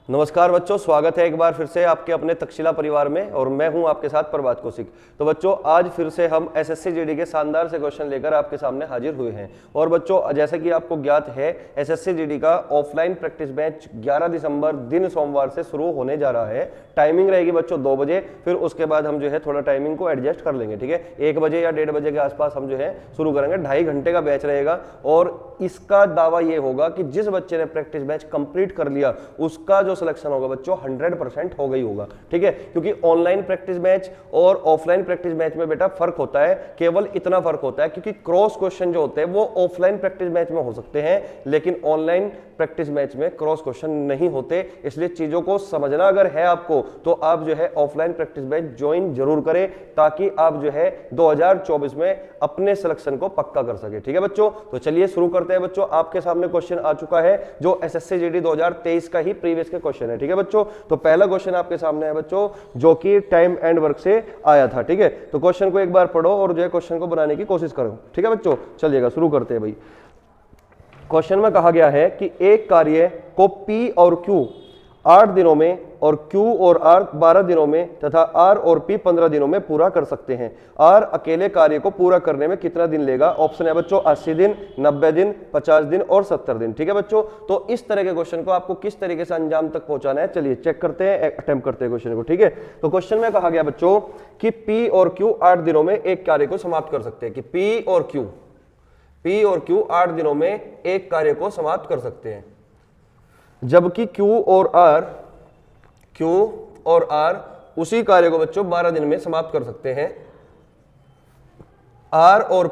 नमस्कार बच्चों, स्वागत है एक बार फिर से आपके अपने तक्षशिला परिवार में और मैं हूं आपके साथ प्रभात कौशिक। तो बच्चों आज फिर से हम एसएससी जीडी के शानदार से क्वेश्चन लेकर आपके सामने हाजिर हुए हैं। और बच्चों जैसे कि आपको ज्ञात है, एसएससी जीडी का ऑफलाइन प्रैक्टिस बैच 11 दिसंबर दिन सोमवार से शुरू होने जा रहा है। टाइमिंग रहेगी बच्चों 2 बजे, फिर उसके बाद हम जो है थोड़ा टाइमिंग को एडजस्ट कर लेंगे, ठीक है। 1 बजे या 1:30 बजे के आसपास हम जो है शुरू करेंगे। 2.5 घंटे का बैच रहेगा और इसका दावा ये होगा कि जिस बच्चे ने प्रैक्टिस बैच कंप्लीट कर लिया उसका जो सिलेक्शन होगा बच्चों 100% हो गई होगा, ठीक है। क्योंकि ऑनलाइन प्रैक्टिस बैच और ऑफलाइन प्रैक्टिस बैच में बेटा फर्क होता है, केवल इतना फर्क होता है क्योंकि क्रॉस क्वेश्चन जो होते हैं वो ऑफलाइन प्रैक्टिस बैच में हो सकते हैं, लेकिन ऑनलाइन प्रैक्टिस बैच में क्रॉस क्वेश्चन नहीं होते। इसलिए चीजों को समझना अगर है आपको तो आप जो है ऑफलाइन प्रैक्टिस बैच ज्वाइन जरूर करें, ताकि आप जो है 2024 में अपने सिलेक्शन को पक्का कर सके, ठीक है बच्चों। तो चलिए शुरू करते हैं बच्चों। आपके सामने क्वेश्चन आ चुका है जो एसएससी जीडी 2023 का ही प्रीवियस के क्वेश्चन है, ठीक है बच्चों। तो पहला क्वेश्चन आपके सामने है बच्चों, जो कि टाइम एंड वर्क से आया था, ठीक है। तो क्वेश्चन को एक बार पढ़ो और जो है क्वेश्चन को बनाने की कोशिश करो, ठीक है बच्चों। चलिएगा शुरू करते हैं भाई। क्वेश्चन में कहा गया है कि एक कार्य को P और Q 8 दिनों में और Q और R 12 दिनों में तथा R और P 15 दिनों में पूरा कर सकते हैं। R अकेले कार्य को पूरा करने में कितना दिन लेगा? ऑप्शन है बच्चों 80 दिन, 90 दिन, 50 दिन और 70 दिन, ठीक है बच्चों। तो इस तरह के क्वेश्चन को आपको किस तरीके से अंजाम तक पहुंचाना है, चलिए चेक करते हैं, अटेम्प्ट करते हैं क्वेश्चन को, ठीक है। तो क्वेश्चन में कहा गया बच्चों कि P और Q 8 दिनों में एक कार्य को समाप्त कर सकते हैं, कि P और Q 8 दिनों में एक कार्य को समाप्त कर सकते हैं, जबकि Q और R उसी कार्य को बच्चों 12 दिन में समाप्त कर सकते हैं। R और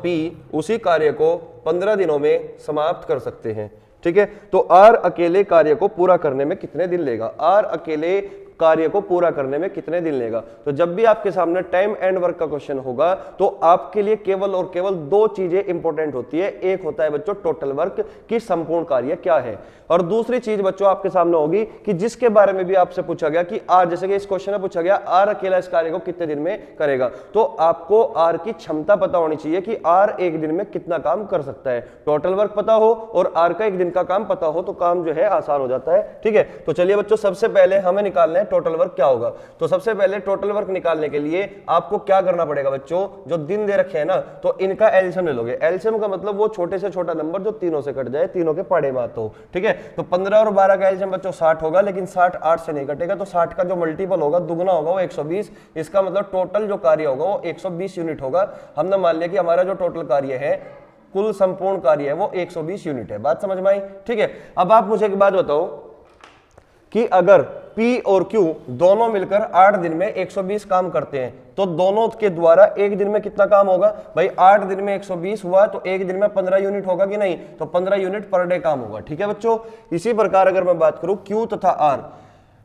P उसी कार्य को 15 दिनों में समाप्त कर सकते हैं, ठीक है। तो R अकेले कार्य को पूरा करने में कितने दिन लेगा? R अकेले कार्य को पूरा करने में कितने दिन लेगा? तो जब भी आपके सामने टाइम एंड वर्क का क्वेश्चन होगा तो आपके लिए केवल और केवल 2 चीजें इंपॉर्टेंट होती है। एक होता है बच्चों टोटल वर्क की संपूर्ण कार्य क्या है, और दूसरी चीज बच्चों आपके सामने होगी कि जिसके बारे में भी आपसे पूछा गया कि आर, जैसे कि इस क्वेश्चन में पूछा गया आर अकेला इस कार्य को कितने दिन में करेगा, तो आपको आर की क्षमता पता होनी चाहिए कि आर एक दिन में कितना काम कर सकता है। टोटल वर्क पता हो और आर का एक दिन का काम पता हो तो काम जो है आसान हो जाता है, ठीक है। तो चलिए बच्चों सबसे पहले हमें निकालना है टोटल वर्क क्या होगा। तो सबसे पहले टोटल वर्क निकालने के लिए आपको क्या करना पड़ेगा बच्चों, जो दिन दे रखे हैं ना तो इनका एलसीएम ले लोगे। एलसीएम का मतलब वो छोटे से छोटा नंबर जो तीनों से कट जाए, तीनों के पड़े मात हो, ठीक है। तो 15 और 12 का एलसीएम बच्चों 60 होगा, लेकिन 60 8 से नहीं कटेगा, तो 60 का जो मल्टीपल होगा दुगना होगा वो 120। इसका मतलब टोटल जो कार्य होगा वो 120 यूनिट होगा। हमने मान लिया कि हमारा जो टोटल कार्य है, कुल संपूर्ण कार्य है वो 120 यूनिट है। बात समझ में आई, ठीक है। अब आप मुझे एक बात बताओ कि अगर P और Q दोनों मिलकर 8 दिन में 120 काम करते हैं तो दोनों के द्वारा एक दिन में कितना काम होगा? भाई 8 दिन में 120 हुआ तो एक दिन में 15 यूनिट होगा कि नहीं? तो 15 यूनिट पर डे काम होगा, ठीक है बच्चों। इसी प्रकार अगर मैं बात करूं Q तथा R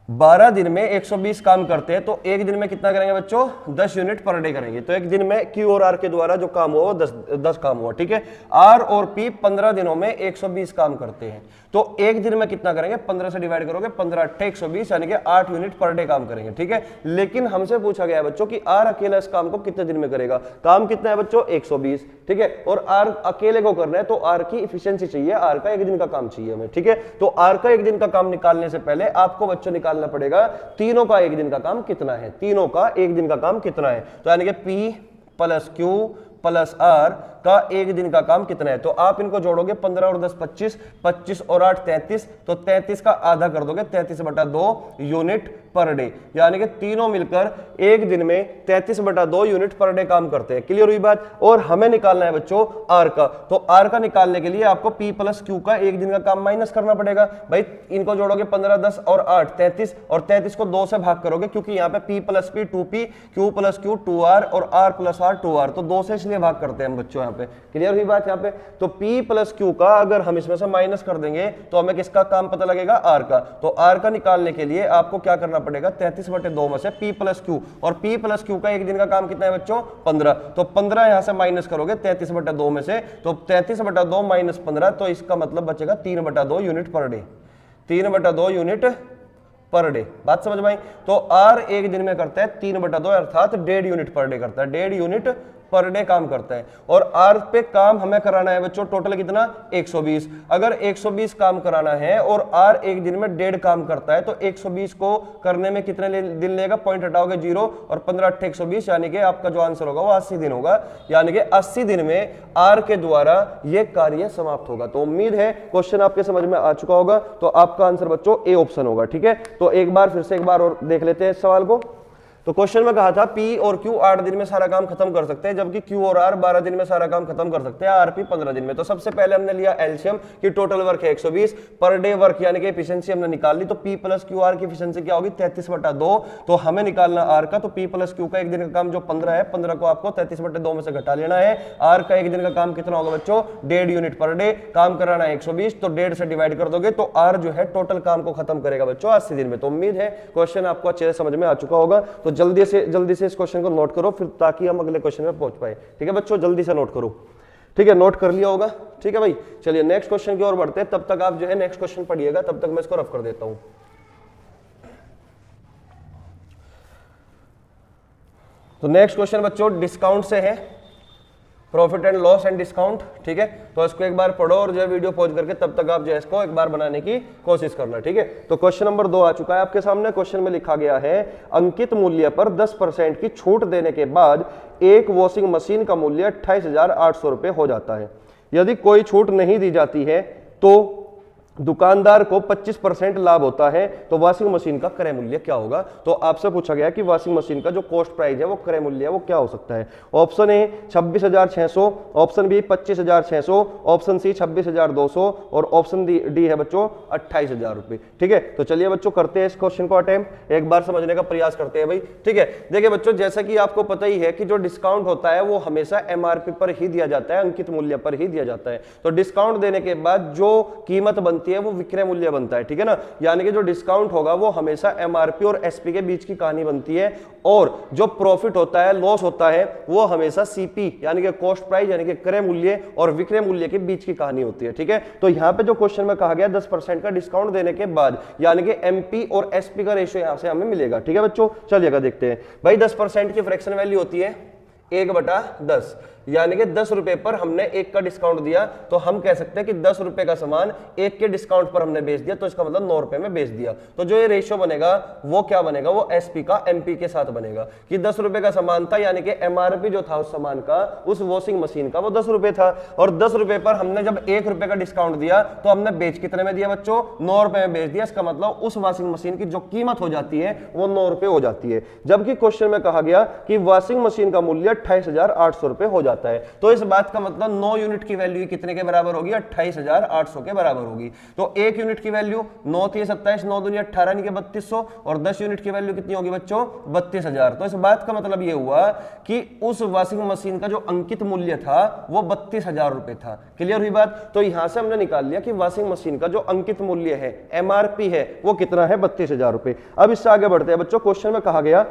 12 दिन में 120 काम करते हैं तो एक दिन में कितना करेंगे बच्चों? 10 यूनिट पर डे करेंगे। तो एक दिन में Q और R के द्वारा जो काम हुआ वो 10 काम हुआ, ठीक है। R और P 15 दिनों में 120 काम करते हैं तो एक दिन में कितना करेंगे? 15 से डिवाइड करोगे 15 8 120, यानी कि 8 यूनिट पर डे काम करेंगे, ठीक है। लेकिन हमसे पूछा गया है बच्चों कि R अकेला इस काम को कितने दिन में करेगा। काम कितना है बच्चों? 120, ठीक है। और R अकेले को करना है तो R की इफिशियंसी चाहिए, R का एक दिन का काम चाहिए हमें, ठीक है। तो R का एक दिन का काम निकालने से पहले आपको बच्चों निकालना पड़ेगा तीनों का एक दिन का काम कितना है, तीनों का एक दिन का काम कितना है। तो यानी कि P plus Q plus R का एक दिन का काम कितना है। तो आप इनको जोड़ोगे 15 और 10 25, 25 और 8 33, तो 33 का आधा कर दोगे 33/2 यूनिट पर डे, यानी कि तीनों मिलकर एक दिन में 33/2 यूनिट पर डे काम करते हैं। क्लियर हुई बात। और हमें निकालना है बच्चों R का, तो R का निकालने के लिए आपको P प्लस Q का एक दिन का काम माइनस करना पड़ेगा। भाई इनको जोड़ोगे 15 10 और 8 33, और 33 को 2 से भाग करोगे क्योंकि यहाँ पे P plus P 2P, Q plus Q 2R और R प्लस R 2R, तो 2 से इसलिए भाग करते हैं हम बच्चों यहाँ पे। क्लियर हुई बात यहाँ पे। तो P प्लस Q का अगर हम इसमें से माइनस कर देंगे तो हमें किसका काम पता लगेगा? R का। तो R का निकालने के लिए आपको क्या करना पड़ेगा? 33/2 में से P प्लस Q, और P प्लस Q का एक दिन का काम कितना है बच्चों? 15। तो 15 यहां से माइनस करोगे 33/2 में से, तो 33/2 माइनस 15, तो इसका मतलब बचेगा 3/2 unit per day, 3/2 unit per day. बात समझ में आई। तो R एक दिन में करता है 3/2 अर्थात 1.5 यूनिट पर डे करता है, 1.5 यूनिट पर डे काम करता है, और आर पे काम हमें कराना है बच्चों टोटल कितना 120। अगर 120 काम कराना है और आर एक दिन में 1.5 काम करता है तो 120 को करने में कितने दिन लेगा, पॉइंट हटाओगे 0 और 15 8 120, यानी कि आपका जो आंसर होगा वो 80 दिन होगा, यानी कि 80 दिन में आर के द्वारा यह कार्य समाप्त होगा। तो उम्मीद है क्वेश्चन आपके समझ में आ चुका होगा, तो आपका आंसर बच्चों ए ऑप्शन होगा। ठीक है, तो एक बार फिर से एक बार और देख लेते हैं इस सवाल को। तो क्वेश्चन में कहा था पी और क्यू 8 दिन में सारा काम खत्म कर सकते हैं, जबकि क्यू और आर 12 दिन में सारा काम खत्म कर सकते हैं, आरपी 15 दिन में। तो सबसे पहले हमने लिया एलसीएम की टोटल वर्क है 120, पर डे वर्क यानी कि एफिशिएंसी हमने निकाल ली, तो पी प्लस क्यू आर की एफिशिएंसी क्या होगी 33/2। तो हमें निकालना आर का, तो पी प्लस क्यू का एक दिन का काम जो 15 है, 15 को आपको 33/2 में से घटा लेना है। आर का एक दिन का काम कितना होगा बच्चों 1.5 यूनिट पर डे, काम कराना है 120, तो 1.5 से डिवाइड कर दोगे तो आर जो है टोटल काम को खत्म करेगा बच्चों 80 दिन में। तो उम्मीद है क्वेश्चन आपको अच्छे से समझ में आ चुका होगा। तो जल्दी से इस क्वेश्चन को नोट करो, फिर ताकि हम अगले क्वेश्चन में पहुंच पाए। ठीक है बच्चों, जल्दी से नोट करो। ठीक है, नोट कर लिया होगा। ठीक है भाई, चलिए नेक्स्ट क्वेश्चन की ओर बढ़ते हैं, तब तक आप जो है नेक्स्ट क्वेश्चन पढ़िएगा, तब तक मैं इसको रफ कर देता हूं। तो नेक्स्ट क्वेश्चन बच्चों डिस्काउंट से है, profit and loss and discount. ठीक है, तो इसको एक बार पढ़ो और जो है वीडियो पॉज करके तब तक आप जो है इसको एक बार बनाने की कोशिश करना। ठीक है, तो क्वेश्चन नंबर 2 आ चुका है आपके सामने। क्वेश्चन में लिखा गया है अंकित मूल्य पर 10% की छूट देने के बाद एक वॉशिंग मशीन का मूल्य 28,800 रुपये हो जाता है। यदि कोई छूट नहीं दी जाती है तो दुकानदार को 25% लाभ होता है, तो वॉशिंग मशीन का क्रय मूल्य क्या होगा। तो आपसे पूछा गया कि वॉशिंग मशीन का जो कॉस्ट प्राइस है वो क्रय मूल्य है वो क्या हो सकता है। Option A 26,600, option B 25,600, option C 26,200 और ऑप्शन डी है बच्चों 28,000 रुपए। ठीक है, तो चलिए बच्चों करते हैं इस क्वेश्चन को अटेम्प्ट, एक बार समझने का प्रयास करते हैं भाई। ठीक है, देखिए बच्चों जैसा कि आपको पता ही है कि जो डिस्काउंट होता है वो हमेशा एमआरपी पर ही दिया जाता है, अंकित मूल्य पर ही दिया जाता है। तो डिस्काउंट देने के बाद जो कीमत बनती है वो विक्रय मूल्य बनता है। ठीक है ना, यानी कि जो डिस्काउंट होगा वो हमेशा एमआरपी और एसपी के बीच की कहानी बनती है, और जो प्रॉफिट होता है लॉस होता है वो हमेशा सीपी यानी कि कॉस्ट प्राइस यानी कि क्रय मूल्य और विक्रय मूल्य के बीच की कहानी होती है। ठीक है, तो यहां पे जो क्वेश्चन में कहा गया 10% का डिस्काउंट देने के बाद, यानी कि एमपी और एसपी का रेशियो यहां से हमें मिलेगा। ठीक है बच्चों, चलिएगा देखते हैं भाई। 10% की फ्रैक्शन वैल्यू होती है 1/10, यानी कि 10 रुपए पर हमने 1 का डिस्काउंट दिया, तो हम कह सकते हैं कि 10 रुपए का सामान 1 के डिस्काउंट पर हमने बेच दिया, तो इसका मतलब 9 रुपए में बेच दिया। तो जो ये रेशियो बनेगा वो क्या बनेगा, वो एसपी का एमपी के साथ बनेगा कि 10 रुपए का सामान था, यानी कि एमआरपी जो था उस सामान का, उस वॉशिंग मशीन का, वो 10 रुपए था, और 10 रुपए पर हमने जब 1 रुपए का डिस्काउंट दिया तो हमने बेच कितने में दिया बच्चों 9 रुपए में बेच दिया। इसका मतलब उस वॉशिंग मशीन की जो कीमत हो जाती है वो 9 रुपए हो जाती है। जबकि क्वेश्चन में कहा गया कि वॉशिंग मशीन का मूल्य 28,800 रुपए हो जाता है, तो इस बात का मतलब 9 यूनिट की वैल्यू कितने के बराबर होगी 28,800 के बराबर होगी। तो 1 यूनिट की वैल्यू 9 थी 27, 9 दूनी 18 यानी कि 3200, और 10 यूनिट की वैल्यू कितनी होगी बच्चों 32,000। तो इस बात का मतलब यह हुआ कि उस वॉशिंग मशीन का जो अंकित मूल्य था वो 32,000 रुपए था। क्लियर हुई बात। तो यहां से हमने निकाल लिया कि वॉशिंग मशीन का जो अंकित मूल्य है एमआरपी है वो कितना है 32,000 रुपए। अब इससे आगे बढ़ते हैं बच्चों। क्वेश्चन में कहा गया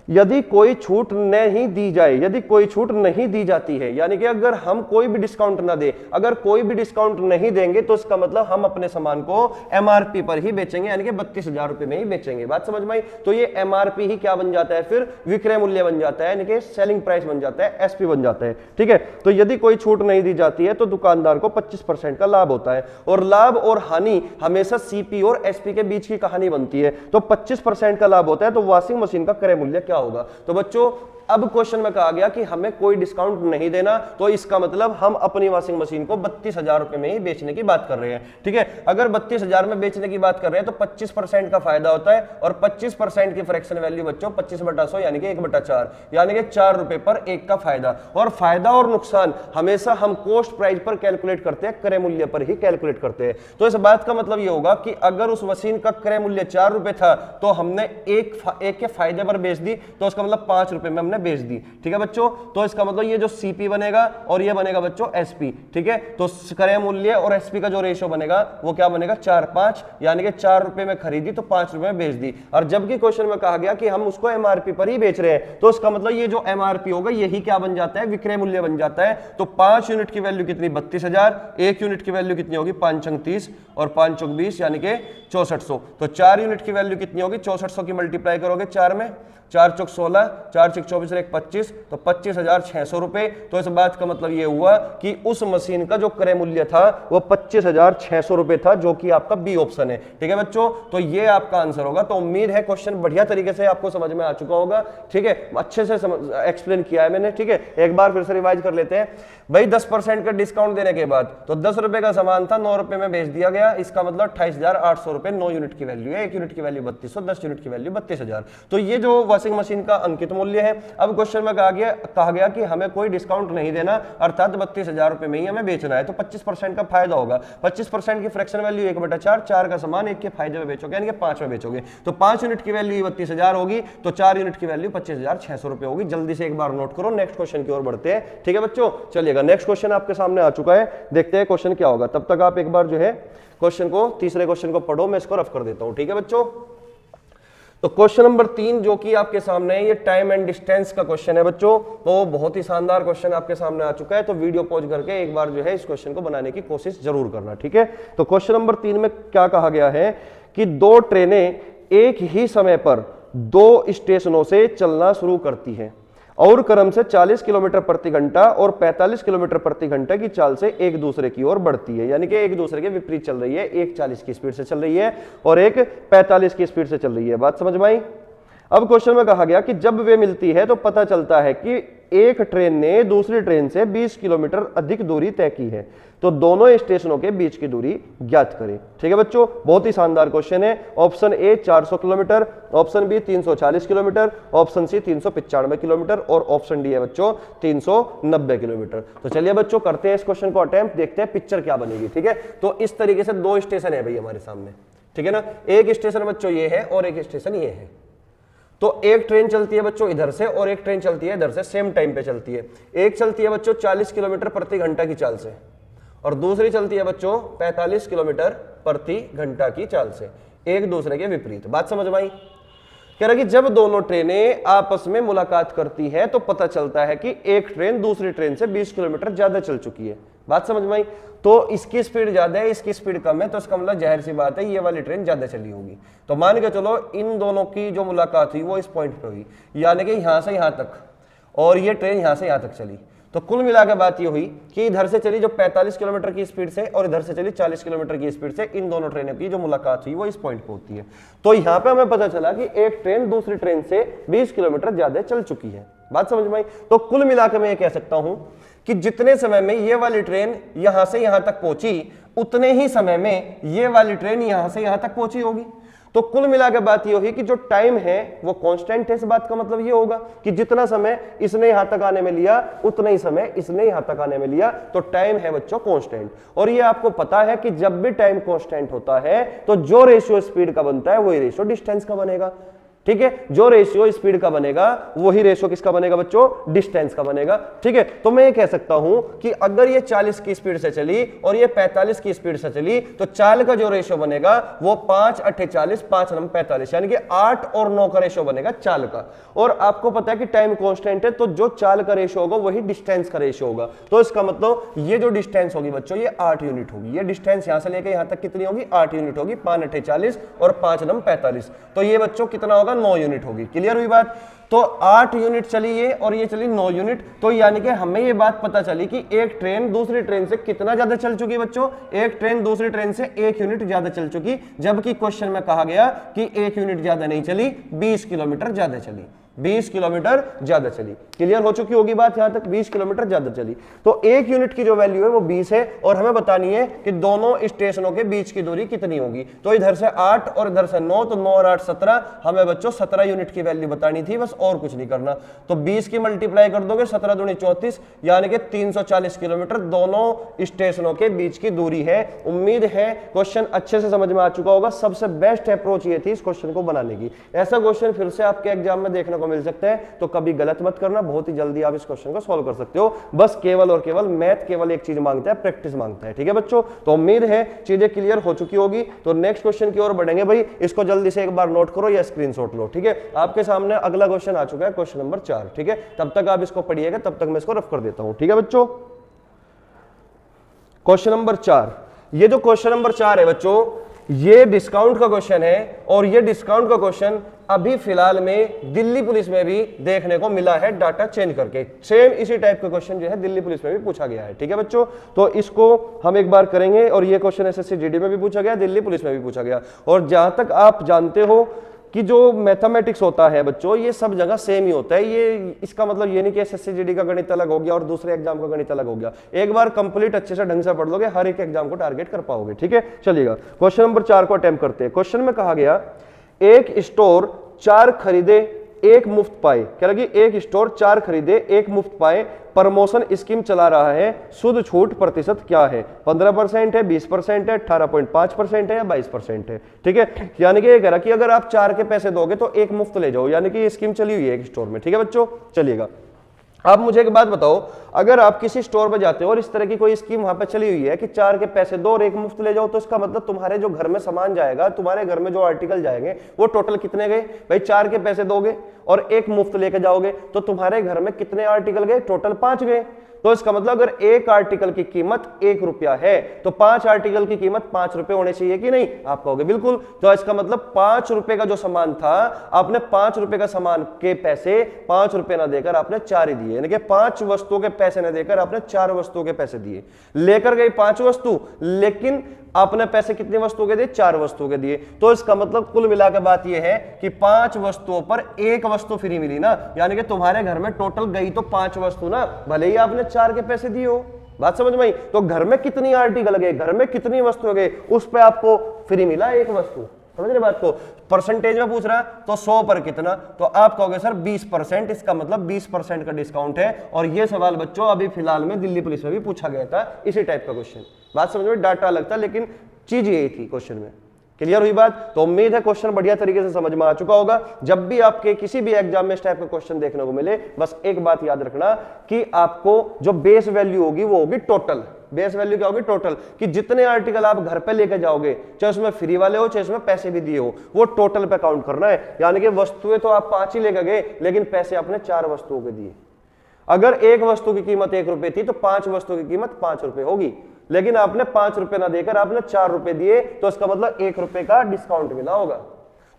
यदि कोई छूट नहीं दी जाए, यदि कोई छूट नहीं दी जाती है, यानी कि अगर हम कोई भी डिस्काउंट ना दे, अगर कोई भी डिस्काउंट नहीं देंगे तो इसका मतलब हम अपने सामान को एमआरपी पर ही बेचेंगे, यानी कि 32,000 रुपए में ही बेचेंगे। बात समझ में आई। तो ये एमआरपी ही क्या बन जाता है, फिर विक्रय मूल्य बन जाता है, यानी कि सेलिंग प्राइस बन जाता है, एसपी बन जाता है। ठीक है, तो यदि कोई छूट नहीं दी जाती है तो दुकानदार को 25% का लाभ होता है, और लाभ और हानि हमेशा सीपी और एसपी के बीच की कहानी बनती है। तो 25% का लाभ होता है, तो वॉशिंग मशीन का क्रय मूल्य क्या होगा। तो बच्चों अब क्वेश्चन में कहा गया कि हमें कोई डिस्काउंट नहीं देना, तो इसका मतलब हम अपनी वॉशिंग मशीन को 32,000 रुपए में ही बेचने की बात कर रहे हैं। ठीक है, अगर 32,000 में बेचने की बात कर रहे हैं तो 25% का फायदा होता है, और 25% की फ्रैक्शन वैल्यू बच्चों 25/100 यानी कि 1/4, यानी कि 4 रुपए पर 1 का फायदा। और फायदा और नुकसान हमेशा हम कॉस्ट प्राइस पर कैलकुलेट करते हैं, क्रय मूल्य पर ही कैलकुलेट करते हैं। तो इस बात का मतलब यह होगा कि अगर उस मशीन का क्रय मूल्य 4 रुपए था तो हमने एक के फायदे पर बेच दी, तो उसका मतलब 5 रुपए में बेच दी। ठीक है बच्चों, तो इसका मतलब ये जो सीपी बनेगा और ये बनेगा बच्चों एसपी। ठीक है, तो क्रय मूल्य और एसपी का जो रेशियो बनेगा वो क्या बनेगा 4/5, यानी कि 4 रुपए में खरीदी तो 5 रुपए में बेच दी। और जबकि क्वेश्चन में कहा गया कि हम उसको एमआरपी पर ही बेच रहे हैं, तो इसका मतलब ये जो एमआरपी होगा यही क्या बन जाता है, विक्रय मूल्य बन जाता है। तो 5 यूनिट की वैल्यू कितनी 32,000, 1 यूनिट की वैल्यू कितनी होगी 5 × 30 और 5 × 20 यानी कि 6400। तो 4 यूनिट की वैल्यू कितनी होगी 6400 की मल्टीप्लाई करोगे 4 में, 4 × 16, 4 × 24 24 और 1 25, तो 25,600 रुपए। तो इस बात का मतलब ये हुआ कि उस मशीन का जो क्रय मूल्य था वो 25,600 रुपए था, जो कि आपका बी ऑप्शन है। ठीक है बच्चों, तो ये आपका आंसर होगा। तो उम्मीद है क्वेश्चन बढ़िया तरीके से आपको समझ में आ चुका होगा। ठीक है, अच्छे से एक्सप्लेन किया है मैंने। ठीक है, एक बार फिर से रिवाइज कर लेते हैं भाई। 10% का डिस्काउंट देने के बाद तो 10 रुपए का सामान था, 9 रुपए में बेच दिया गया। इसका मतलब 28,800 रुपए 9 यूनिट की वैल्यू है। 1 यूनिट की वैल्यू 3200, 10 यूनिट की वैल्यू 32,000। तो ये जो वॉशिंग मशीन का अंकित मूल्य है। अब क्वेश्चन में कहा गया कि हमें कोई डिस्काउंट नहीं देना, अर्थात 32,000 रुपए में ही हमें बेचना है। तो 25% का फायदा होगा। 25% की फ्रैक्शन वैल्यू 1/4, 4 का सामान 1 के फायदे में बेचोगे, यानी कि 5 में बेचोगे। तो 5 यूनिट की वैल्यू 32,000 होगी, तो 4 यूनिट की वैल्यू 25,600 रुपए होगी। जल्दी से एक बार नोट करो। नेक्स्ट क्वेश्चन की ओर बढ़ते हैं। ठीक है बच्चों, चलिएगा नेक्स्ट क्वेश्चन आपके सामने आ चुका है, देखते हैं क्वेश्चन क्या होगा। तब तक आप एक बार जो है क्वेश्चन को, तीसरे क्वेश्चन को पढ़ो, मैं इसको रफ कर देता हूं। ठीक है बच्चों, तो क्वेश्चन नंबर 3 जो कि आपके सामने है, ये टाइम एंड डिस्टेंस का क्वेश्चन है बच्चों। तो बहुत ही शानदार क्वेश्चन आपके सामने आ चुका है। तो वीडियो पॉज करके एक बार जो है इस क्वेश्चन को बनाने की कोशिश जरूर करना। ठीक है, तो क्वेश्चन नंबर 3 में क्या कहा गया है कि 2 ट्रेनें एक ही समय पर 2 स्टेशनों से चलना शुरू करती हैं और क्रम से 40 किलोमीटर प्रति घंटा और 45 किलोमीटर प्रति घंटा की चाल से एक दूसरे की ओर बढ़ती है। यानी कि एक दूसरे के विपरीत चल रही है। एक 40 की स्पीड से चल रही है और एक 45 की स्पीड से चल रही है। बात समझ में आई? अब क्वेश्चन में कहा गया कि जब वे मिलती है तो पता चलता है कि एक ट्रेन ने दूसरी ट्रेन से 20 किलोमीटर अधिक दूरी तय की है, तो दोनों स्टेशनों के बीच की दूरी ज्ञात करें। ठीक है बच्चों, बहुत ही शानदार क्वेश्चन है। Option A 400 kilometre, option B 340 kilometre, option C 395 kilometre और ऑप्शन डी है बच्चों 390 किलोमीटर। तो चलिए बच्चों करते हैं इस क्वेश्चन को अटेम्प्ट, देखते हैं पिक्चर क्या बनेगी। ठीक है, तो इस तरीके से 2 स्टेशन है भाई हमारे सामने। ठीक है ना, एक स्टेशन बच्चों ये है और एक स्टेशन ये है। तो एक ट्रेन चलती है बच्चों इधर से और एक ट्रेन चलती है इधर से, सेम टाइम पे चलती है। एक चलती है बच्चों 40 किलोमीटर प्रति घंटा की चाल से और दूसरी चलती है बच्चों 45 किलोमीटर प्रति घंटा की चाल से, एक दूसरे के विपरीत। बात समझ में आई? कह रहा कि जब दोनों ट्रेनें आपस में मुलाकात करती है तो पता चलता है कि एक ट्रेन दूसरी ट्रेन से 20 किलोमीटर ज्यादा चल चुकी है। बात समझ में आई? तो इसकी स्पीड ज्यादा है, इसकी स्पीड कम है, तो इसका मतलब जाहिर सी बात है ये वाली ट्रेन ज्यादा चली होगी। तो मान के चलो इन दोनों की जो मुलाकात हुई वो इस पॉइंट पे हुई, यानी कि यहां से यहां तक, और ये ट्रेन यहां से यहां तक चली। तो कुल मिलाकर बात ये हुई कि इधर से चली जो 45 किलोमीटर की स्पीड से और इधर से चली 40 किलोमीटर की स्पीड से, इन दोनों ट्रेनों की जो मुलाकात हुई वो इस पॉइंट पे होती है। तो यहां पे हमें पता चला कि एक ट्रेन दूसरी ट्रेन से 20 किलोमीटर ज्यादा चल चुकी है। बात समझ में आई? तो कुल मिलाकर मैं ये कह सकता हूं कि जितने समय में ये वाली ट्रेन यहां से यहां तक पहुंची, उतने ही समय में ये वाली ट्रेन यहां से यहां तक पहुंची होगी। तो कुल मिलाकर बात ये होगी कि जो टाइम है वो कांस्टेंट है। इस बात का मतलब ये होगा कि जितना समय इसने यहां तक आने में लिया उतना ही समय इसने यहां तक आने में लिया। तो टाइम है बच्चों कांस्टेंट। और ये आपको पता है कि जब भी टाइम कांस्टेंट होता है तो जो रेशियो स्पीड का बनता है वही रेशियो डिस्टेंस का बनेगा। ठीक है, जो रेशियो स्पीड का बनेगा वही रेशियो किसका बनेगा बच्चों? डिस्टेंस का बनेगा। ठीक है, तो मैं ये कह सकता हूं कि अगर ये 40 की स्पीड से चली और ये 45 की स्पीड से चली तो चाल का जो रेशियो बनेगा वो 5 8 40, 5 9 45, यानी कि 8 और 9 का रेशियो बनेगा चाल का। और आपको पता है कि टाइम कांस्टेंट है, तो जो चाल का रेशियो होगा वही डिस्टेंस का रेशियो होगा। तो इसका मतलब ये जो डिस्टेंस होगी बच्चों ये 8 यूनिट होगी। ये डिस्टेंस यहां से लेकर यहां तक कितनी होगी? 8 यूनिट होगी। 5 8 40 और 5 9 45, तो ये बच्चों कितना होगा? 9 यूनिट होगी। क्लियर हुई बात? तो 8 यूनिट चली ये और ये चली 9 यूनिट। तो यानी कि हमें ये बात पता चली कि एक ट्रेन दूसरी ट्रेन से कितना ज्यादा चल चुकी बच्चों? एक ट्रेन दूसरी ट्रेन से 1 यूनिट ज्यादा चल चुकी, जबकि क्वेश्चन में कहा गया कि 1 यूनिट ज्यादा नहीं चली, 20 किलोमीटर ज्यादा चली। 20 किलोमीटर ज्यादा चली। क्लियर हो चुकी होगी बात यहां तक? 20 किलोमीटर ज्यादा चली। तो 1 यूनिट की जो वैल्यू है वो 20 है और हमें बतानी है कि दोनों स्टेशनों के बीच की दूरी कितनी होगी। तो इधर से 8 और इधर से 9, तो 9 और 8 17। हमें बच्चों 17 यूनिट की वैल्यू बतानी थी, बस और कुछ नहीं करना। तो 20 की मल्टीप्लाई कर दोगे, 17 दूनी 34, यानी कि 340 किलोमीटर दोनों स्टेशनों के बीच की दूरी है। उम्मीद है क्वेश्चन अच्छे से समझ में आ चुका होगा। सबसे बेस्ट अप्रोच ये थी इस क्वेश्चन को बनाने की। ऐसा क्वेश्चन फिर से आपके एग्जाम में देखने मिल सकते हैं, तो कभी गलत मत करना, बहुत ही जल्दी आप इस क्वेश्चन को सॉल्व कर सकते हो। बस केवल और केवल मैथ केवल एक चीज मांगता है, प्रैक्टिस मांगता है। ठीक है बच्चों, तो उम्मीद है चीजें क्लियर हो चुकी होगी। तो नेक्स्ट क्वेश्चन की ओर बढ़ेंगे भाई, इसको जल्दी से एक बार नोट करो या स्क्रीनशॉट लो। ठीक है, आपके सामने अगला क्वेश्चन आ चुका है, क्वेश्चन नंबर 4। ठीक है, तब तक आप इसको पढ़िएगा, तब तक मैं इसको रफ कर देता हूं। ठीक है बच्चों, क्वेश्चन नंबर 4, ये जो क्वेश्चन नंबर 4 है बच्चों, ये डिस्काउंट का क्वेश्चन है और ये डिस्काउंट का क्वेश्चन अभी फिलहाल में दिल्ली पुलिस में भी देखने को मिला है डाटा चेंज करके। सेम इसी टाइप का क्वेश्चन जो है दिल्ली पुलिस में भी पूछा गया है। ठीक है बच्चों, तो इसको हम एक बार करेंगे। और ये क्वेश्चन एसएससी जीडी में भी पूछा गया, दिल्ली पुलिस में भी पूछा गया। और जहां तक आप जानते हो कि जो मैथमेटिक्स होता है बच्चों, ये सब जगह सेम ही होता है। ये इसका मतलब ये नहीं कि एसएससी जीडी का गणित अलग हो गया और दूसरे एग्जाम का गणित अलग हो गया। एक बार कंप्लीट अच्छे से ढंग से पढ़ लोगे, हर एक एग्जाम को टारगेट कर पाओगे। ठीक है, चलिएगा क्वेश्चन नंबर 4 को अटेम्प्ट करते हैं। क्वेश्चन में कहा गया एक स्टोर 4 खरीदे 1 मुफ्त पाए। क्या लगी? एक स्टोर 4 खरीदे 1 मुफ्त पाए, प्रमोशन स्कीम चला रहा है, शुद्ध छूट प्रतिशत क्या है? 15% है, 20% है, 18.5% है या 22% है। ठीक है, यानी कि ये कह रहा कि अगर आप 4 के पैसे दोगे तो 1 मुफ्त ले जाओ, यानी कि ये स्कीम चली हुई है एक स्टोर में। ठीक है बच्चों, चलिएगा। आप मुझे एक बात बताओ, अगर आप किसी स्टोर पर जाते हो और इस तरह की कोई स्कीम वहां पे चली हुई है कि 4 के पैसे दो और 1 मुफ्त ले जाओ, तो इसका मतलब तुम्हारे जो घर में सामान जाएगा, तुम्हारे घर में जो आर्टिकल जाएंगे वो टोटल कितने गए भाई? 4 के पैसे दोगे और 1 मुफ्त लेके जाओगे तो तुम्हारे घर में कितने आर्टिकल गए? टोटल 5 गए। तो इसका मतलब अगर एक आर्टिकल की कीमत 1 रुपया है तो 5 आर्टिकल की कीमत 5 रुपए होने चाहिए कि नहीं? आप कहोगे बिल्कुल। तो इसका मतलब 5 रुपए का जो सामान था, आपने 5 रुपए का सामान के पैसे 5 रुपए ना देकर आपने 4 ही दिए, यानी कि 5 वस्तुओं के पैसे ना देकर आपने 4 वस्तुओं के पैसे दिए। लेकर गई 5 वस्तु, लेकिन आपने पैसे कितनी वस्तुओं के दिए? 4 वस्तुओं के दिए। तो इसका मतलब कुल मिलाकर बात यह है कि 5 वस्तुओं पर 1 वस्तु फ्री मिली ना, यानी कि तुम्हारे घर में टोटल गई तो 5 वस्तु ना, भले ही आपने 4 के पैसे दिए हो। बात समझ में आई? तो घर में कितनी आर्टिकल गए, घर में कितनी वस्तु गए, उस पर आपको फ्री मिला 1 वस्तु। समझ रहे बात को? परसेंटेज में पूछ रहा है तो 100 पर कितना, तो आप कहोगे सर 20%। इसका मतलब 20% का डिस्काउंट है। और ये सवाल बच्चों अभी फिलहाल में दिल्ली पुलिस में भी पूछा गया था, इसी टाइप का क्वेश्चन। बात समझ में? डाटा अलग था लेकिन चीज यही थी क्वेश्चन में। क्लियर हुई बात? तो उम्मीद है क्वेश्चन बढ़िया तरीके से समझ में आ चुका होगा। जब भी आपके किसी भी एग्जाम में इस टाइप का क्वेश्चन देखने को मिले, बस एक बात याद रखना कि आपको जो बेस वैल्यू होगी वो होगी टोटल। बेस वैल्यू क्या होगी? टोटल। कि जितने आर्टिकल आप घर पे लेके जाओगे, चाहे उसमें फ्री वाले हो चाहे उसमें पैसे भी दिए हो, वो टोटल पे काउंट करना है। यानी कि वस्तुएं तो आप 5 ही लेके गए, लेकिन पैसे आपने 4 वस्तुओं के दिए। अगर एक वस्तु की कीमत 1 रुपए थी तो 5 वस्तु की कीमत 5 रुपए होगी, लेकिन आपने 5 रुपए ना देकर आपने 4 रुपए दिए, तो इसका मतलब 1 रुपए का डिस्काउंट मिला होगा।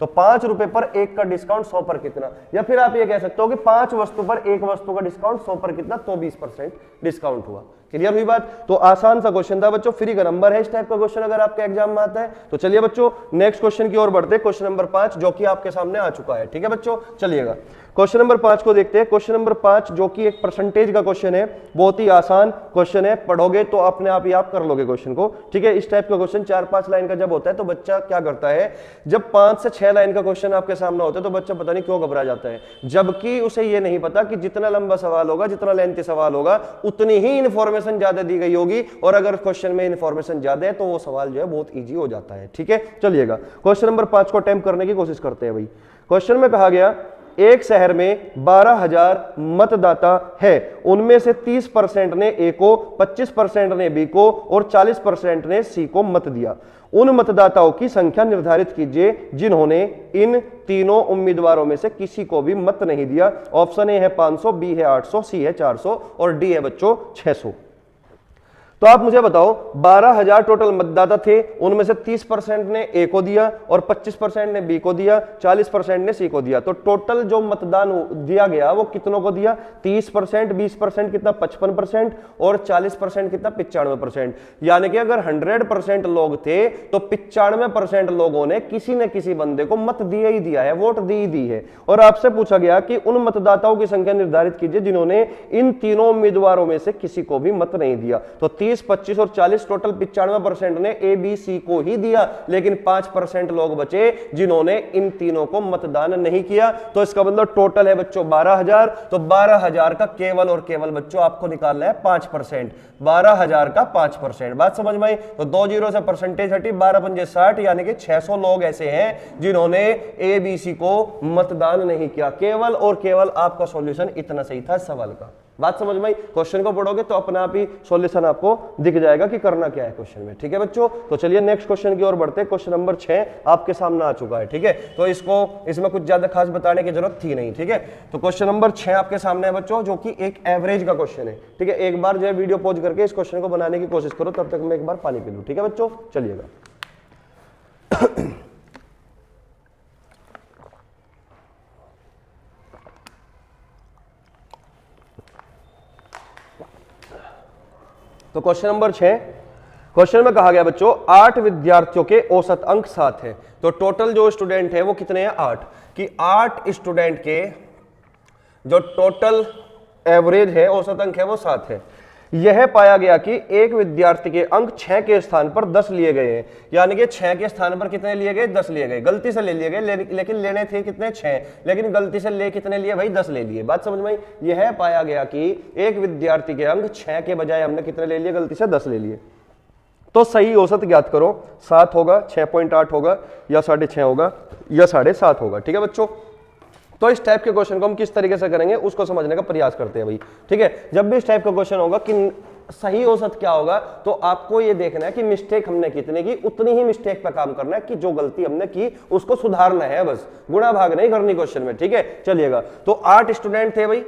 तो 5 रुपए पर 1 का डिस्काउंट 100 पर कितना? या फिर आप ये कह सकते हो कि 5 वस्तु पर 1 वस्तु का डिस्काउंट 100 पर कितना, तो 20% डिस्काउंट हुआ। क्लियर हुई बात? तो आसान सा क्वेश्चन था बच्चों, फ्री का नंबर है इस टाइप का क्वेश्चन अगर आपके एग्जाम में आता है तो। चलिए बच्चों नेक्स्ट क्वेश्चन की ओर बढ़ते हैं, क्वेश्चन नंबर 5 जो कि आपके सामने आ चुका है। ठीक है बच्चों, चलिएगा क्वेश्चन नंबर 5 को देखते हैं। क्वेश्चन नंबर 5 जो कि एक परसेंटेज का क्वेश्चन है, बहुत ही आसान क्वेश्चन है, पढ़ोगे तो अपने आप ही आप कर लोगे क्वेश्चन को। ठीक है, इस टाइप का क्वेश्चन 4-5 लाइन का जब होता है तो बच्चा क्या करता है, जब 5 से 6 लाइन का क्वेश्चन आपके सामने होता है तो बच्चा पता नहीं क्यों घबरा जाता है, जबकि उसे ये नहीं पता कि जितना लंबा सवाल होगा, जितना लेंथी सवाल होगा, उतनी ही इंफॉर्मेशन ज्यादा दी गई होगी। और अगर क्वेश्चन में इंफॉर्मेशन ज्यादा है तो वो सवाल जो है बहुत ईजी हो जाता है। ठीक है, चलिएगा क्वेश्चन नंबर 5 को अटेम्प्ट करने की कोशिश करते हैं भाई। क्वेश्चन में कहा गया एक शहर में 12,000 मतदाता है, उनमें से 30% ने ए को, 25% ने बी को और 40% ने सी को मत दिया। उन मतदाताओं की संख्या निर्धारित कीजिए जिन्होंने इन तीनों उम्मीदवारों में से किसी को भी मत नहीं दिया। ऑप्शन ए है 500, बी है 800, सी है 400 और डी है बच्चों 600। तो आप मुझे बताओ 12,000 टोटल मतदाता थे, उनमें से 30% ने ए को दिया और 25% ने बी को दिया, 40% ने सी को दिया। तो टोटल जो मतदान दिया गया वो कितनों को दिया? 30%, 20% कितना 55% और 40% कितना 95%। यानी कि अगर 100% लोग थे तो 95% लोगों ने किसी न किसी बंदे को मत दिया ही दिया है, वोट दी है। और आपसे पूछा गया कि उन मतदाताओं की संख्या निर्धारित कीजिए जिन्होंने इन तीनों उम्मीदवारों में से किसी को भी मत नहीं दिया। तो 30, 25 और 40 टोटल 95% ने ए बी सी को ही दिया, लेकिन 5% लोग बचे जिन्होंने इन तीनों को मतदान नहीं किया। तो इसका मतलब टोटल है बच्चों 12,000। तो 12,000 का केवल और केवल बच्चों आपको निकालना है 5%। 12,000 का 5%। बात समझ में आई? तो 2 जीरो से परसेंटेज हटी, 12 पंजे 60, यानी कि 600 लोग ऐसे हैं जिन्होंने ए बी सी को मतदान नहीं किया। केवल और केवल आपका सॉल्यूशन इतना सही था सवाल का। बात समझ में आई? क्वेश्चन को पढ़ोगे तो अपने आप ही सॉल्यूशन आपको दिख जाएगा कि करना क्या है क्वेश्चन में। ठीक है बच्चों, तो चलिए नेक्स्ट क्वेश्चन की ओर बढ़ते हैं। क्वेश्चन नंबर 6 आपके सामने आ चुका है। ठीक है, तो इसमें कुछ ज्यादा खास बताने की जरूरत थी नहीं। ठीक है, तो क्वेश्चन नंबर 6 आपके सामने है बच्चों, जो कि एक एवरेज का क्वेश्चन है। ठीक है, एक बार जो है वीडियो पॉज करके इस क्वेश्चन को बनाने की कोशिश करो, तब तक मैं एक बार पानी पी लूं। ठीक है बच्चों, चलिएगा। तो क्वेश्चन नंबर 6, क्वेश्चन में कहा गया बच्चों 8 विद्यार्थियों के औसत अंक 7 है। तो टोटल जो स्टूडेंट है वो कितने हैं 8, कि 8 स्टूडेंट के जो टोटल एवरेज है औसत अंक है वो 7 है। यह पाया गया कि एक विद्यार्थी के अंक 6 के स्थान पर 10 लिए गए हैं, यानी कि 6 के स्थान पर कितने लिए गए 10 लिए गए, गलती से ले लिए गए लेकिन लेने थे कितने 6, लेकिन गलती से ले कितने लिए भाई 10 ले लिए। बात समझ में आई। यह पाया गया कि एक विद्यार्थी के अंक 6 के बजाय हमने कितने ले लिए, गलती से 10 ले लिए। तो सही औसत ज्ञात करो, 7 होगा, 6.8 होगा, या 6.5 होगा, या 7.5 होगा। ठीक है बच्चों, तो इस टाइप के क्वेश्चन को हम किस तरीके से करेंगे उसको समझने का प्रयास करते हैं भाई। ठीक है, जब भी इस टाइप का क्वेश्चन होगा कि सही औसत क्या होगा, तो आपको ये देखना है कि मिस्टेक हमने कितने की, उतनी ही मिस्टेक पे काम करना है कि जो गलती हमने की उसको सुधारना है, बस गुणा भाग नहीं करनी क्वेश्चन में। ठीक है, चलिएगा। तो 8 स्टूडेंट थे भाई,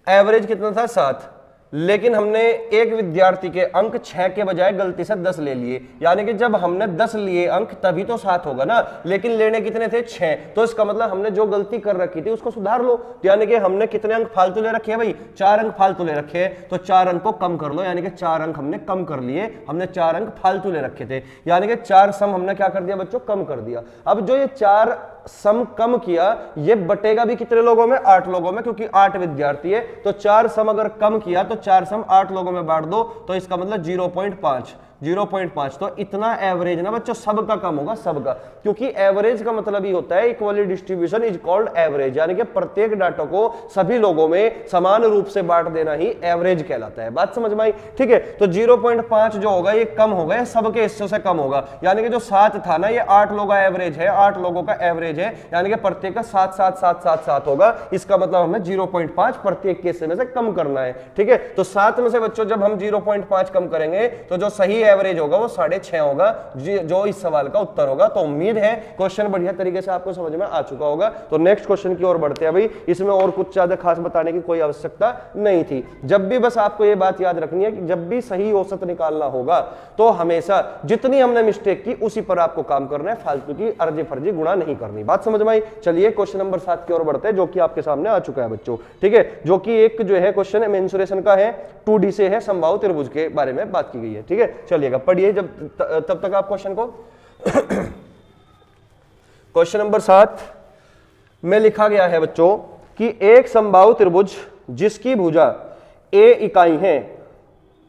एवरेज कितना था 7, लेकिन हमने एक विद्यार्थी के अंक 6 के बजाय गलती से 10 ले लिए, यानी कि जब हमने 10 लिए अंक तभी तो 7 होगा ना, लेकिन लेने कितने थे 6, तो इसका मतलब हमने जो गलती कर रखी थी उसको सुधार लो। यानी कि हमने कितने अंक फालतू ले रखे हैं भाई, 4 अंक फालतू ले रखे हैं, तो 4 अंक को कम कर लो, यानी कि 4 अंक हमने कम कर लिए, हमने 4 अंक फालतू ले रखे थे, यानी कि 4 सम हमने क्या कर दिया बच्चों, कम कर दिया। अब जो ये 4 सम कम किया ये बटेगा भी कितने लोगों में, 8 लोगों में, क्योंकि 8 विद्यार्थी है, तो 4 सम अगर कम किया तो 4 सम 8 लोगों में बांट दो, तो इसका मतलब 0.5, तो इतना एवरेज ना बच्चों सबका कम होगा, सबका, क्योंकि एवरेज का मतलब ही होता है equally distribution is called average, यानी कि प्रत्येक डाटा को सभी लोगों में समान रूप से बांट देना ही एवरेज कहलाता है। बात समझ में आई। ठीक है, तो 0.5 जो होगा ये कम होगा, ये सबके हिस्सों से कम होगा, यानी कि जो 7 था ना ये 8 लोगों का एवरेज है, 8 लोगों का एवरेज है, यानी कि प्रत्येक का 7 होगा। इसका मतलब हमें 0.5 प्रत्येक के हिस्से में से कम करना है। ठीक है, तो 7 में से बच्चों जब हम 0.5 कम करेंगे तो जो सही एवरेज होगा वो 6.5 होगा, जो इस सवाल का उत्तर होगा। तो उम्मीद है क्वेश्चन बढ़िया तरीके से आपको समझ में आ चुका होगा। तो नेक्स्ट क्वेश्चन की ओर बढ़ते हैं भाई। इसमें और कुछ ज्यादा खास बताने की कोई आवश्यकता नहीं थी, जब भी बस आपको ये बात याद रखनी है कि जब भी सही औसत निकालना होगा तो हमेशा जितनी हमने मिस्टेक की उसी पर आपको काम करना है, फालतू की अर्जी फर्जी गुणा नहीं करनी। बात समझ में आई। चलिए क्वेश्चन नंबर 7 की ओर बढ़ते हैं, जो कि आपके सामने आ चुका है बच्चों। ठीक है, जो कि एक जो है क्वेश्चन है मेंसुरेशन का है, 2D से है, समबाहु त्रिभुज के बारे में बात की गई है। ठीक है, चलिएगा पढ़िए तब तक आप क्वेश्चन को। क्वेश्चन नंबर 7 में लिखा गया है बच्चों कि एक समबाहु त्रिभुज जिसकी भुजा a इकाई है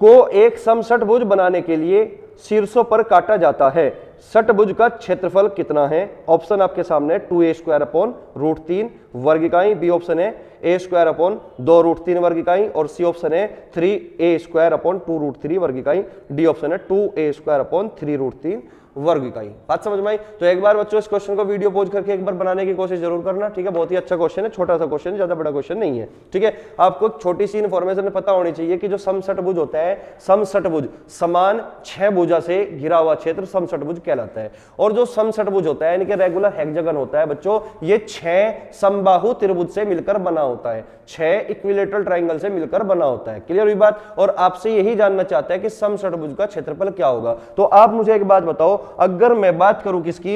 को एक समषटभुज बनाने के लिए शीर्षों पर काटा जाता है। षटभुज का क्षेत्रफल कितना है? ऑप्शन आपके सामने 2a² वर्ग इकाई, बी ऑप्शन है a² वर्ग इकाई, और सी ऑप्शन है 3a² वर्ग इकाई, डी ऑप्शन है 2a² वर्ग इकाई। बात समझ में आई। तो एक बार बच्चों इस क्वेश्चन को वीडियो पॉज करके एक बार बनाने की कोशिश जरूर करना। ठीक है, बहुत ही अच्छा क्वेश्चन है, छोटा सा क्वेश्चन है, ज्यादा बड़ा क्वेश्चन नहीं है। ठीक है, आपको छोटी सी इन्फॉर्मेशन पता होनी चाहिए कि जो समषटभुज होता है, समषटभुज समान 6 भुजा से घिरा हुआ क्षेत्र समषटभुज कहलाता है। और जो समषटभुज होता है यानी कि रेगुलर हेक्सागन होता है बच्चों, ये 6 समबाहु त्रिभुज से मिलकर बना होता है, 6 इक्विलेटरल ट्रायंगल से मिलकर बना होता है। क्लियर हुई बात। और आपसे यही जानना चाहता है कि समषटभुज का क्षेत्रफल क्या होगा। तो आप मुझे एक बात बताओ, अगर मैं बात करूं किसकी,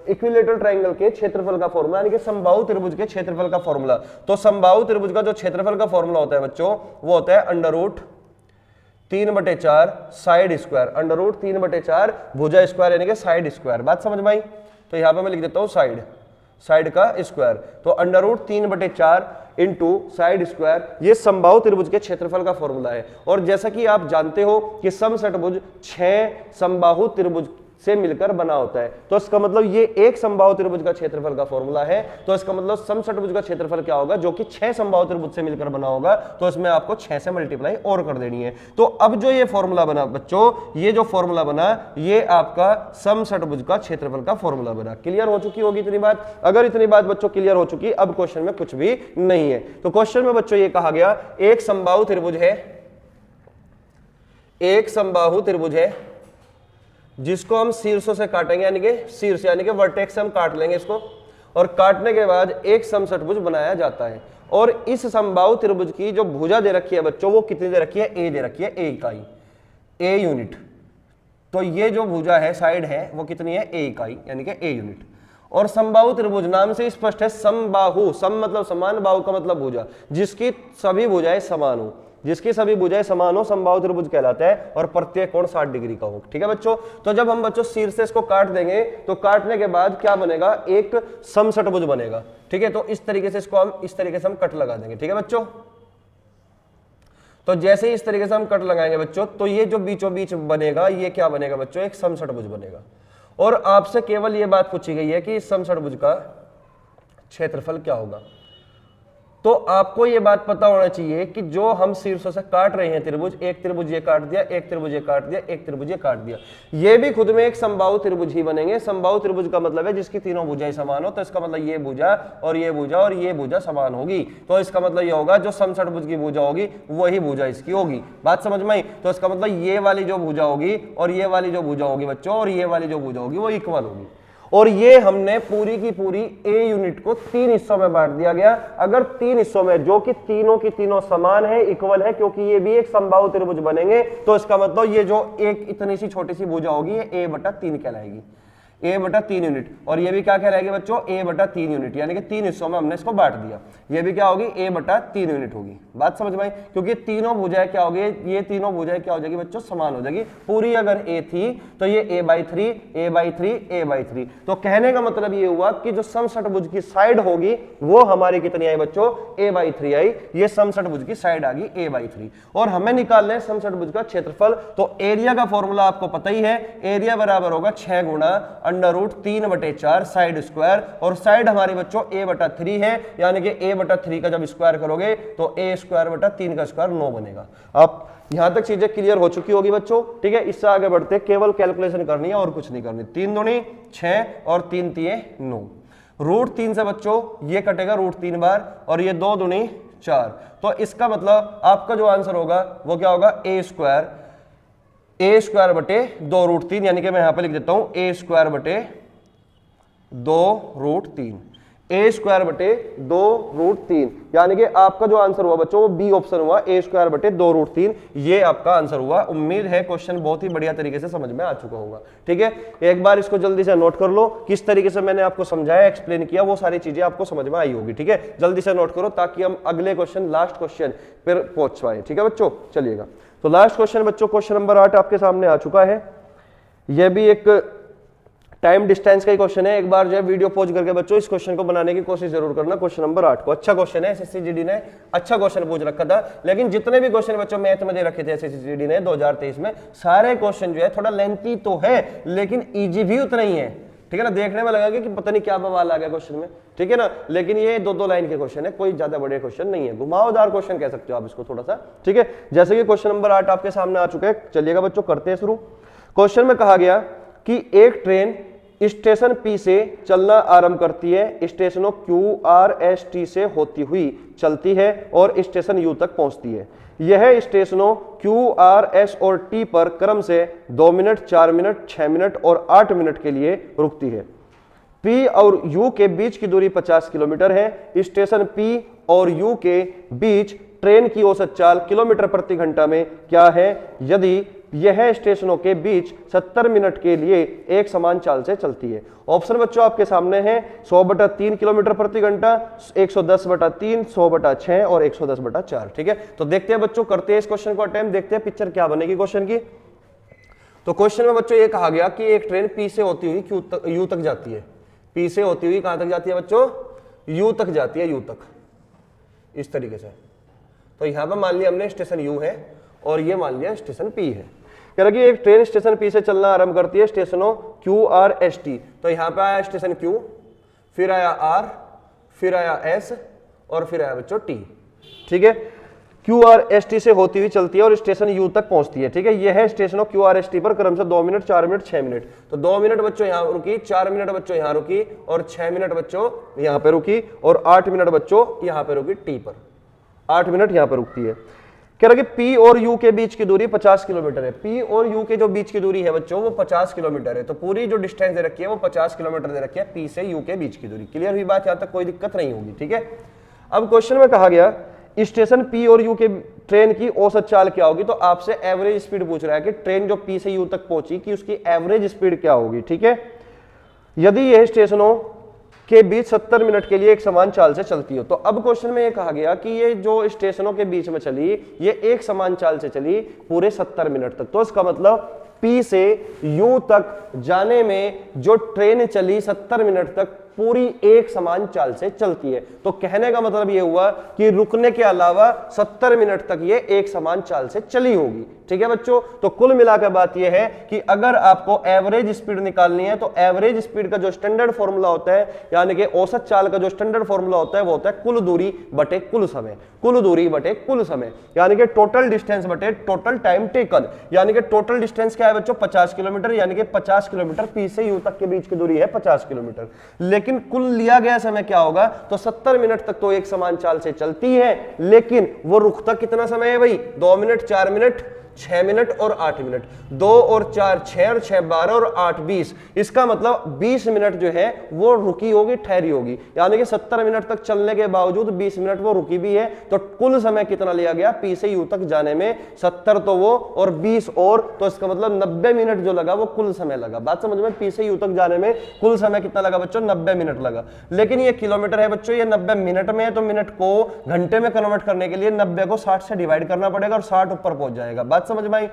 इक्विलेटरल ट्रायंगल के क्षेत्रफल का फॉर्मूला, यानी कि समबाहु त्रिभुज के क्षेत्रफल का फॉर्मूला, तो समबाहु त्रिभुज का जो क्षेत्रफल का फॉर्मूला होता है बच्चों वो होता है √3/4 साइड स्क्वायर, √3/4 भुजा स्क्वायर यानी कि साइड स्क्वायर। बात समझ में आई। तो यहां पे मैं लिख देता हूं साइड का स्क्वायर, तो √3/4 इंटू साइड स्क्वायर, ये समबाहु त्रिभुज के क्षेत्रफल का फॉर्मूला है। और जैसा कि आप जानते हो कि समषटभुज 6 समबाहु त्रिभुज से मिलकर बना होता है, तो इसका मतलब ये एक समबाहु त्रिभुज का क्षेत्रफल का फॉर्मूला है। तो इसका मतलब समषटभुज का क्षेत्रफल क्या होगा, जो कि 6 समबाहु त्रिभुज से मिलकर बना होगा, तो इसमें आपको 6 से मल्टीप्लाई और कर देनी है। तो अब जो ये फॉर्मूला बना बच्चों, ये जो फॉर्मूला बना ये आपका समषटभुज का क्षेत्रफल का फॉर्मूला बना। क्लियर हो चुकी होगी इतनी बात। अगर इतनी बात बच्चों क्लियर हो चुकी, अब क्वेश्चन में कुछ भी नहीं है। तो क्वेश्चन में बच्चों ये कहा गया एक समबाहु त्रिभुज है जिसको हम शीर्षों से काटेंगे, यानी कि शीर्ष यानी कि वर्टेक्स से हम काट लेंगे इसको, और काटने के बाद एक समषटभुज बनाया जाता है। और इस समबाहु त्रिभुज की जो भुजा दे रखी है बच्चों वो कितनी दे रखी है, ए दे रखी है, ए इकाई, ए यूनिट। तो ये जो भुजा है साइड है वो कितनी है, ए इकाई यानी कि ए यूनिट। और समबाहु त्रिभुज नाम से स्पष्ट है, समबाहु, सम मतलब समान, बाहु का मतलब भुजा, जिसकी सभी भुजाएं समान हो, जिसकी सभी भुजाएं समान हो समबाहु त्रिभुज कहलाता है, और प्रत्येक कोण 60 डिग्री का हो। ठीक है बच्चों, तो जब हम बच्चों शीर्ष से इसको काट देंगे तो काटने के बाद क्या बनेगा, एक समषटभुज बनेगा। ठीक है, तो इस तरीके से इसको हम इस तरीके से हम कट लगा देंगे। ठीक है बच्चों, तो जैसे ही इस तरीके से हम कट लगाएंगे बच्चों, तो ये जो बीचों बीच बनेगा ये क्या बनेगा बच्चों, एक समषटभुज बनेगा। और आपसे केवल ये बात पूछी गई है कि इस समषटभुज का क्षेत्रफल क्या होगा। तो आपको ये बात पता होना चाहिए कि जो हम शीर्षों से काट रहे हैं त्रिभुज, एक त्रिभुज ये काट दिया, एक त्रिभुज ये काट दिया, एक त्रिभुज ये काट दिया, ये भी खुद में एक समबाहु त्रिभुज ही बनेंगे। समबाहु त्रिभुज का मतलब है जिसकी तीनों भुजाएं समान हो, तो इसका मतलब ये भुजा और ये भुजा और ये भुजा समान होगी, तो इसका मतलब ये होगा जो समषटभुज की भुजा होगी वही भुजा इसकी होगी। बात समझ में आई? तो इसका मतलब ये वाली जो भुजा होगी और ये वाली जो भुजा होगी बच्चों, और ये वाली जो भुजा होगी वो इक्वल होगी। और ये हमने पूरी की पूरी ए यूनिट को 3 हिस्सों में बांट दिया गया। अगर 3 हिस्सों में जो कि तीनों की तीनों समान है, इक्वल है, क्योंकि ये भी एक समबाहु त्रिभुज बनेंगे, तो इसका मतलब ये जो एक इतनी सी छोटी सी भुजा होगी ये a/3 कहलाएगी, a/3 यूनिट। और ये भी क्या कहलाएगी बच्चों, a/3 यूनिट, यानी कि 3 हिस्सों में हमने इसको बांट दिया। ये भी क्या होगी, a/3 यूनिट होगी। बात समझ में आई? क्योंकि तीनों भुजाएं क्या होगी, ये तीनों भुजाएं क्या हो जाएगी बच्चों, समान हो जाएगी। पूरी अगर a थी तो ये a/3 a/3 a/3। तो कहने का मतलब ये हुआ कि जो समषटभुज की साइड होगी वो हमारी कितनी आई बच्चों, a/3 आई। ये समषटभुज की साइड आ गई a/3। और हमें निकालना है समषटभुज का क्षेत्रफल। तो एरिया का फॉर्मूला आपको पता ही है, एरिया बराबर होगा 6 गुणा √3/4 साइड स्क्वायर, और साइड हमारे बच्चों a/3 है, यानी कि a/3 का जब स्क्वायर करोगे तो a²/3 का स्क्वायर 9 बनेगा। अब यहां तक चीजें क्लियर हो चुकी होगी बच्चों। ठीक है, इससे आगे बढ़ते केवल कैलकुलेशन करनी है और कुछ नहीं करनी। 3 दूनी 6 और 3 तिये 9। √3 से बच्चों ये कटेगा √3 बार, और ये 2 दूनी 4। तो इसका मतलब आपका जो आंसर होगा वो क्या होगा, a²/2 √3, यानी कि मैं यहां पे लिख देता हूं a²/2 a²/2 यानी कि आपका जो आंसर हुआ बच्चों वो बी ऑप्शन हुआ, a²/2 ये आपका आंसर हुआ। उम्मीद है क्वेश्चन बहुत ही बढ़िया तरीके से समझ में आ चुका होगा। ठीक है, एक बार इसको जल्दी से नोट कर लो, किस तरीके से मैंने आपको समझाया, एक्सप्लेन किया, वो सारी चीजें आपको समझ में आई होगी। ठीक है, जल्दी से नोट करो ताकि हम अगले क्वेश्चन, लास्ट क्वेश्चन पर पहुंच पाए। ठीक है बच्चों, चलिएगा। तो लास्ट क्वेश्चन बच्चों, क्वेश्चन नंबर 8 आपके सामने आ चुका है। यह भी एक टाइम डिस्टेंस का ही क्वेश्चन है। एक बार जो है वीडियो पॉज करके बच्चों इस क्वेश्चन को बनाने की कोशिश जरूर करना। क्वेश्चन नंबर 8 को अच्छा क्वेश्चन है, एसएससी जीडी ने अच्छा क्वेश्चन पूछ रखा था, लेकिन जितने भी क्वेश्चन बच्चों मैथ में दे रखे थे एसएससी जीडी ने 2023 में, सारे क्वेश्चन जो है थोड़ा लेंथी तो है लेकिन ईजी भी उतना ही है। ठीक है ना, देखने में लगा कि पता नहीं क्या बवाल आ गया क्वेश्चन में। ठीक है ना, लेकिन ये 2-2 लाइन के क्वेश्चन है, कोई ज्यादा बड़े क्वेश्चन नहीं है, घुमावदार क्वेश्चन कह सकते हो आप इसको थोड़ा सा। ठीक है, जैसे कि क्वेश्चन नंबर 8 आपके सामने आ चुके हैं। चलिएगा बच्चों, करते हैं शुरू। क्वेश्चन में कहा गया कि एक ट्रेन स्टेशन P से चलना आरंभ करती है, स्टेशनों Q, R, S, T से होती हुई चलती है और स्टेशन U तक पहुंचती है। यह स्टेशनों Q, R, S और T पर क्रम से 2 मिनट, 4 मिनट, 6 मिनट और 8 मिनट के लिए रुकती है। P और U के बीच की दूरी 50 किलोमीटर है। स्टेशन P और U के बीच ट्रेन की औसत चाल किलोमीटर प्रति घंटा में क्या है यदि यह स्टेशनों के बीच 70 मिनट के लिए एक समान चाल से चलती है। ऑप्शन बच्चों आपके सामने है, 100/3 किलोमीटर प्रति घंटा, 110/3, 100/6 और 110/4। ठीक है, तो देखते हैं बच्चों, करते हैं इस क्वेश्चन को अटेम्प्ट, देखते हैं पिक्चर क्या बनेगी क्वेश्चन की। तो क्वेश्चन में बच्चों ये कहा गया कि एक ट्रेन P से होती हुई U तक जाती है। P से होती हुई कहां तक जाती है बच्चों, U तक जाती है, U तक, इस तरीके से। तो यहां पर मान लिया हमने स्टेशन U है और ये मान लिया स्टेशन P है। कह रहा कि एक ट्रेन स्टेशन P से चलना आरंभ करती है, स्टेशनों Q, R, S, T। तो यहां पे आया स्टेशन Q, फिर आया R, फिर आया S और फिर आया बच्चों T। ठीक है, Q, R, S, T से होती हुई चलती है और स्टेशन U तक पहुंचती है। ठीक है, यह है स्टेशनों Q, R, S, T पर क्रम से 2 मिनट, 4 मिनट, 6 मिनट। तो 2 मिनट बच्चों यहां रुकी, 4 मिनट बच्चों यहां रुकी और 6 मिनट बच्चों यहां पे रुकी और 8 मिनट बच्चों यहां पे रुकी T पर, 8 मिनट यहां पर रुकती है। कह रहा कि P और U के बीच की दूरी 50 किलोमीटर है। P और U के जो बीच की दूरी है बच्चों वो 50 किलोमीटर है। तो पूरी जो डिस्टेंस दे रखी है वो 50 किलोमीटर दे रखी है, P से U के बीच की दूरी। क्लियर हुई बात, यहां तक कोई दिक्कत नहीं होगी। ठीक है, अब क्वेश्चन में कहा गया स्टेशन P और U के ट्रेन की औसत चाल क्या होगी। तो आपसे एवरेज स्पीड पूछ रहा है कि ट्रेन जो P से U तक पहुंची कि उसकी एवरेज स्पीड क्या होगी। ठीक है, यदि यह स्टेशनों के बीच 70 मिनट के लिए एक समान चाल से चलती हो। तो अब क्वेश्चन में ये कहा गया कि ये जो स्टेशनों के बीच में चली ये एक समान चाल से चली पूरे 70 मिनट तक। तो इसका मतलब P से U तक जाने में जो ट्रेन चली 70 मिनट तक पूरी एक समान चाल से चलती है। तो कहने का मतलब ये हुआ कि रुकने के अलावा 70 मिनट तक ये एक समान चाल से चली होगी। ठीक है बच्चों, तो कुल मिलाकर बात यह है कि अगर आपको एवरेज स्पीड निकालनी है तो एवरेज स्पीड का जो स्टैंडर्ड फॉर्मूला होता है, यानी कि औसत चाल का जो स्टैंडर्ड फॉर्मूला होता है वो होता है कुल दूरी बटे कुल समय, कुल दूरी बटे कुल समय, यानी कि टोटल डिस्टेंस बटे टोटल टाइम टेकन। यानी कि टोटल डिस्टेंस क्या है बच्चों 50 किलोमीटर, यानी कि 50 किलोमीटर P से U तक के बीच की दूरी है 50 किलोमीटर। लेकिन कुल लिया गया समय क्या होगा, तो 70 मिनट तक तो एक समान चाल से चलती है, लेकिन वो रुकता कितना समय है भाई, 2 मिनट, 4 मिनट, 6 मिनट और 8 मिनट, 2 और 4 6 और 6 12 और 8 20। इसका मतलब 20 मिनट जो है वो रुकी होगी, ठहरी होगी, यानी कि 70 मिनट तक चलने के बावजूद 20 मिनट वो रुकी भी है। तो कुल समय कितना लिया गया P से U तक जाने में, 70 तो वो और 20 और, तो इसका मतलब 90 मिनट जो लगा वो कुल समय लगा। बात समझ में, P से U तक जाने में कुल समय कितना लगा बच्चों, 90 मिनट लगा। लेकिन ये किलोमीटर है बच्चों, ये 90 मिनट में है, तो मिनट को घंटे में कन्वर्ट करने के लिए 90 को 60 से डिवाइड करना पड़ेगा और 60 ऊपर पहुंच जाएगा। बात समझ में आई।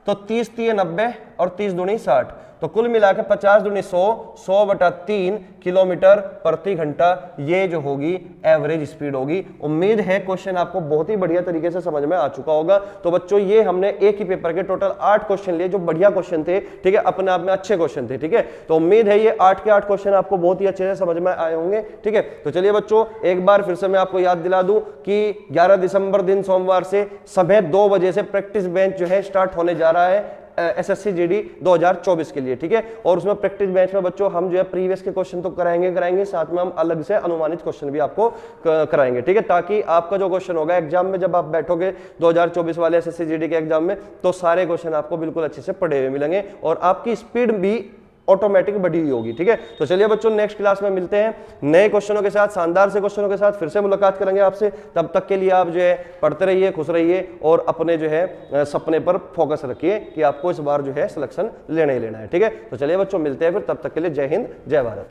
तो 30 3 90 और 30 दूनी 60, तो कुल मिलाकर 50 दूनी 100, 100 बटा 3 किलोमीटर प्रति घंटा ये जो होगी एवरेज स्पीड होगी। उम्मीद है क्वेश्चन आपको बहुत ही बढ़िया तरीके से समझ में आ चुका होगा। तो बच्चों ये हमने एक ही पेपर के टोटल 8 क्वेश्चन लिए जो बढ़िया क्वेश्चन थे, ठीक है, अपने आप में अच्छे क्वेश्चन थे। ठीक है, तो उम्मीद है ये 8 के 8 क्वेश्चन आपको बहुत ही अच्छे से समझ में आए होंगे। ठीक है, तो चलिए बच्चों एक बार फिर से मैं आपको याद दिला दूं कि 11 दिसंबर दिन सोमवार से सुबह 2 बजे से प्रैक्टिस बेंच जो है स्टार्ट होने जा रहा है SSC GD 2024 के लिए। ठीक है, और उसमें प्रैक्टिस बेंच में बच्चों हम जो है प्रीवियस के क्वेश्चन तो कराएंगे, साथ में हम अलग से अनुमानित क्वेश्चन भी आपको कराएंगे। ठीक है, ताकि आपका जो क्वेश्चन होगा एग्जाम में जब आप बैठोगे 2024 वाले SSC GD के एग्जाम में, तो सारे क्वेश्चन आपको बिल्कुल अच्छे से पढ़े हुए मिलेंगे और आपकी स्पीड भी ऑटोमेटिक बढ़ी हुई होगी। ठीक है, तो चलिए बच्चों नेक्स्ट क्लास में मिलते हैं नए क्वेश्चनों के साथ, शानदार से क्वेश्चनों के साथ फिर से मुलाकात करेंगे आपसे। तब तक के लिए आप जो है पढ़ते रहिए, खुश रहिए और अपने जो है सपने पर फोकस रखिए कि आपको इस बार जो है सिलेक्शन लेना ही लेना है। ठीक है, तो चलिए बच्चों मिलते हैं फिर, तब तक के लिए जय हिंद, जय भारत।